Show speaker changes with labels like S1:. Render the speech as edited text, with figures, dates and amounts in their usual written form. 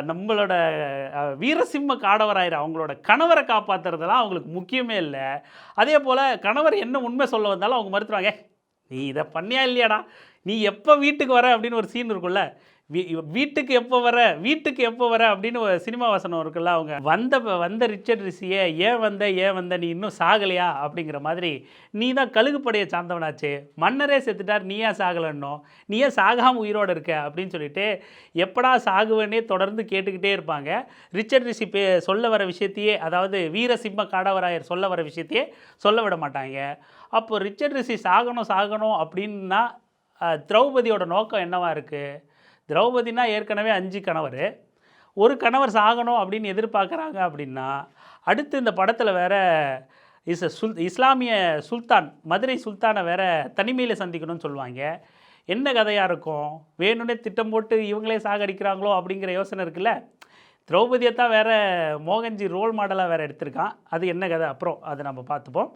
S1: நம்மளோட வீரசிம்ம காடவராயர் அவங்களோட கணவரை காப்பாற்றுறதெல்லாம் அவங்களுக்கு முக்கியமே இல்லை. அதே போல் கணவர் என்ன உண்மை சொல்ல வந்தாலும் அவங்க மறுத்துருவாங்க. நீ இதை பண்ணியா இல்லையாடா, நீ எப்போ வீட்டுக்கு வர அப்படின்னு ஒரு சீன் இருக்குல்ல, வீட்டுக்கு எப்போ வர வீட்டுக்கு எப்போ வர அப்படின்னு ஒரு சினிமா வசனம் இருக்குல்ல, அவங்க வந்த ரிச்சர்ட் ரிஷியை ஏன் வந்த நீ இன்னும் சாகலையா அப்படிங்கிற மாதிரி, நீ தான் கழுகுப்படையை சார்ந்தவனாச்சே, மன்னரே செத்துட்டார் நீ ஏன் சாகலைன்னோ, நீ ஏன் சாகாமல் உயிரோடு இருக்க அப்படின்னு சொல்லிட்டு எப்படா சாகுவேன்னே தொடர்ந்து கேட்டுக்கிட்டே இருப்பாங்க. ரிச்சர்ட் ரிஷி சொல்ல வர விஷயத்தையே, அதாவது வீரசிம்ம காடவராயர் சொல்ல வர விஷயத்தையே சொல்ல விட மாட்டாங்க. அப்போ ரிச்சர்ட் ரிஷி சாகணும் அப்படின்னா திரௌபதியோட நோக்கம் என்னவா இருக்குது? திரௌபதினா ஏற்கனவே 5 கணவர், ஒரு கணவர் சாகணும் அப்படின்னு எதிர்பார்க்குறாங்க. அப்படின்னா அடுத்து இந்த படத்தில் வேற இஸ்லாமிய சுல்தான், மதுரை சுல்தானை வேற தனிமையில் சந்திக்கணும்னு சொல்லுவாங்க. என்ன கதையாக இருக்கும்? வேணும்னே திட்டம் போட்டு இவங்களே சாகடிக்கிறாங்களோ அப்படிங்கிற யோசனை இருக்குல்ல. திரௌபதியை தான் வேற மோகன்ஜி ரோல் மாடலாக வேறு எடுத்திருக்கான். அது என்ன கதை அப்புறம் அதை நம்ம பார்த்துப்போம்.